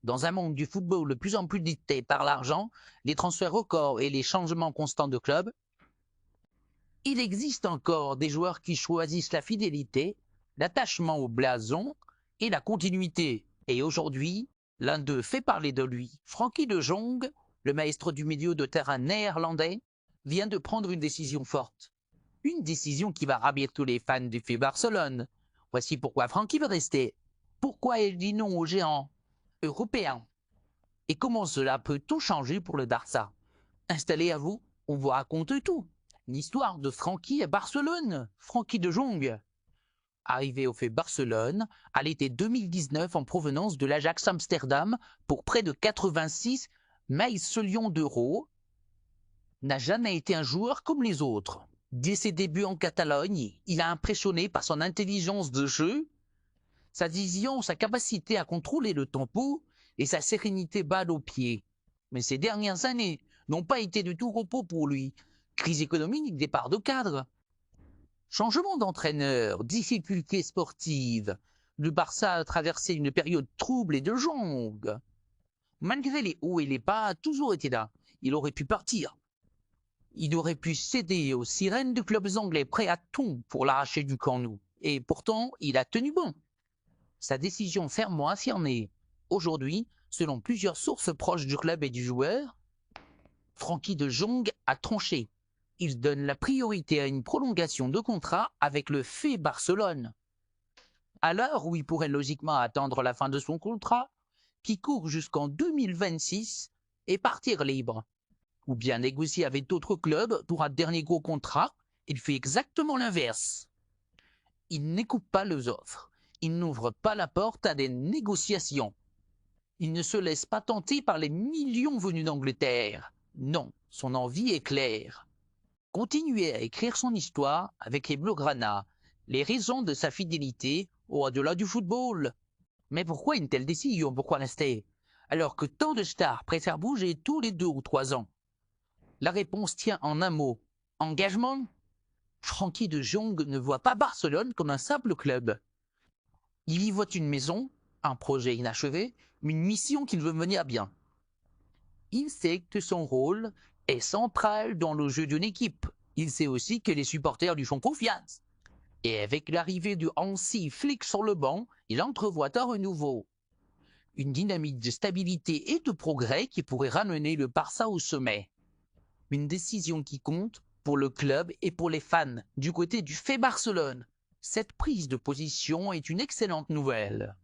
Dans un monde du football de plus en plus dicté par l'argent, les transferts records et les changements constants de clubs, il existe encore des joueurs qui choisissent la fidélité, l'attachement au blason et la continuité. Et aujourd'hui, l'un d'eux fait parler de lui. Frenkie de Jong, le maître du milieu de terrain néerlandais, vient de prendre une décision forte. Une décision qui va ravir tous les fans du FC Barcelone. Voici pourquoi Frenkie veut rester. Pourquoi il dit non aux géants européens. Et comment cela peut tout changer pour le Barça? Installez à vous, on vous raconte tout. L'histoire de Frenkie à Barcelone, Frenkie de Jong. Arrivé au FC Barcelone à l'été 2019 en provenance de l'Ajax Amsterdam pour près de 86 millions d'euros, n'a jamais été un joueur comme les autres. Dès ses débuts en Catalogne, il a impressionné par son intelligence de jeu, sa vision, sa capacité à contrôler le tempo et sa sérénité balle au pied. Mais ces dernières années n'ont pas été du tout repos pour lui. Crise économique, départ de cadre, changement d'entraîneur, difficultés sportives. Le Barça a traversé une période trouble et de jongue. Malgré les hauts et les bas, a toujours été là. Il aurait pu partir. Il aurait pu céder aux sirènes du club anglais, prêt à tout pour l'arracher du Camp Nou. Et pourtant, il a tenu bon. Sa décision fermement affirmée. Aujourd'hui, selon plusieurs sources proches du club et du joueur, Frenkie de Jong a tranché. Il donne la priorité à une prolongation de contrat avec le FC Barcelone. À l'heure où il pourrait logiquement attendre la fin de son contrat, qui court jusqu'en 2026, et partir libre. Ou bien négocier avec d'autres clubs pour un dernier gros contrat, il fait exactement l'inverse. Il n'écoute pas les offres. Il n'ouvre pas la porte à des négociations. Il ne se laisse pas tenter par les millions venus d'Angleterre. Non, son envie est claire. Continuer à écrire son histoire avec les Blaugrana, les raisons de sa fidélité au-delà du football. Mais pourquoi une telle décision? Pourquoi rester? Alors que tant de stars préfèrent bouger tous les 2 ou 3 ans. La réponse tient en un mot. Engagement? Frenkie de Jong ne voit pas Barcelone comme un simple club. Il y voit une maison, un projet inachevé, une mission qu'il veut mener à bien. Il sait que son rôle est central dans le jeu d'une équipe. Il sait aussi que les supporters lui font confiance. Et avec l'arrivée du Hansi Flick sur le banc, il entrevoit un renouveau. Une dynamique de stabilité et de progrès qui pourrait ramener le Barça au sommet. Une décision qui compte pour le club et pour les fans du côté du FC Barcelone. Cette prise de position est une excellente nouvelle.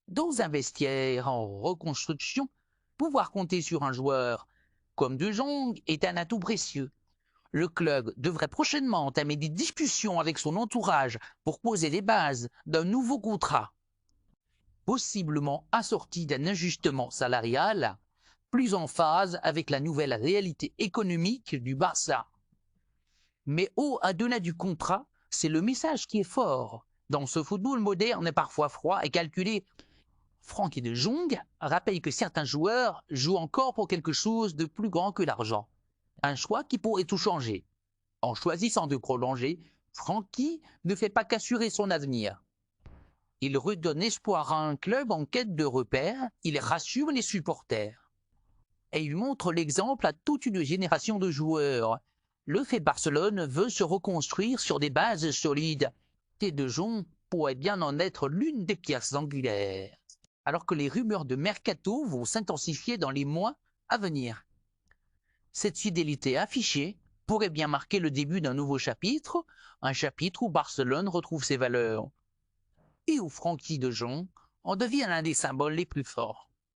Dans un vestiaire en reconstruction, pouvoir compter sur un joueur comme De Jong est un atout précieux. Le club devrait prochainement entamer des discussions avec son entourage pour poser les bases d'un nouveau contrat, possiblement assorti d'un ajustement salarial plus en phase avec la nouvelle réalité économique du Barça. Mais au-delà du contrat, c'est le message qui est fort. Dans ce football moderne et parfois froid et calculé, Frenkie de Jong rappelle que certains joueurs jouent encore pour quelque chose de plus grand que l'argent. Un choix qui pourrait tout changer. En choisissant de prolonger, Frenkie ne fait pas qu'assurer son avenir. Il redonne espoir à un club en quête de repères, il rassure les supporters. Et il montre l'exemple à toute une génération de joueurs. Le FC Barcelone veut se reconstruire sur des bases solides. Et De Jong pourrait bien en être l'une des pierres angulaires. Alors que les rumeurs de mercato vont s'intensifier dans les mois à venir. Cette fidélité affichée pourrait bien marquer le début d'un nouveau chapitre, un chapitre où Barcelone retrouve ses valeurs et où Frenkie de Jong en devient l'un des symboles les plus forts.